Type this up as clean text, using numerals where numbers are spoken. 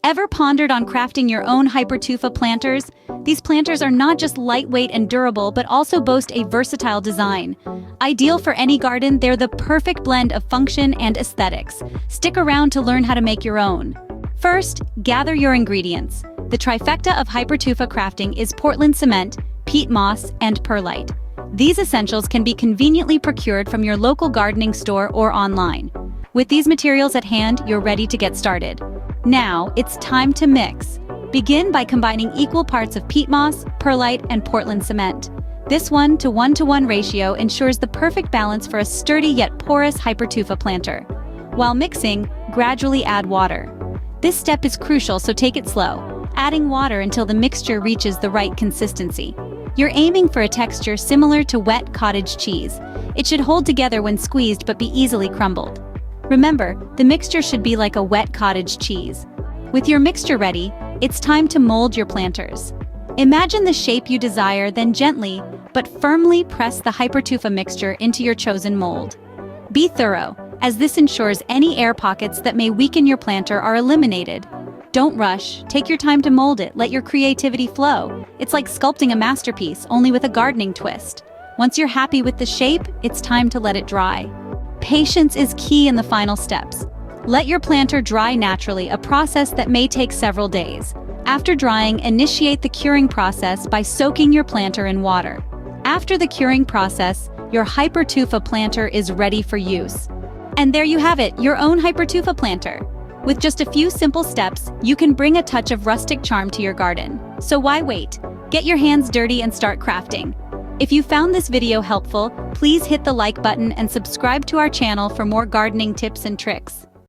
Ever pondered on crafting your own Hypertufa planters? These planters are not just lightweight and durable, but also boast a versatile design. Ideal for any garden, they're the perfect blend of function and aesthetics. Stick around to learn how to make your own. First, gather your ingredients. The trifecta of Hypertufa crafting is Portland cement, peat moss, and perlite. These essentials can be conveniently procured from your local gardening store or online. With these materials at hand, you're ready to get started. Now, it's time to mix. Begin by combining equal parts of peat moss, perlite, and Portland cement. This 1:1 ratio ensures the perfect balance for a sturdy yet porous Hypertufa planter. While mixing, gradually add water. This step is crucial, so take it slow, adding water until the mixture reaches the right consistency. You're aiming for a texture similar to wet cottage cheese. It should hold together when squeezed but be easily crumbled. Remember, the mixture should be like a wet cottage cheese. With your mixture ready, it's time to mold your planters. Imagine the shape you desire, then gently, but firmly press the Hypertufa mixture into your chosen mold. Be thorough, as this ensures any air pockets that may weaken your planter are eliminated. Don't rush, take your time to mold it, let your creativity flow. It's like sculpting a masterpiece, only with a gardening twist. Once you're happy with the shape, it's time to let it dry. Patience is key in the final steps. Let your planter dry naturally, a process that may take several days. After drying, initiate the curing process by soaking your planter in water. After the curing process, your Hypertufa planter is ready for use. And there you have it, your own Hypertufa planter. With just a few simple steps, you can bring a touch of rustic charm to your garden. So why wait? Get your hands dirty and start crafting. If you found this video helpful, please hit the like button and subscribe to our channel for more gardening tips and tricks.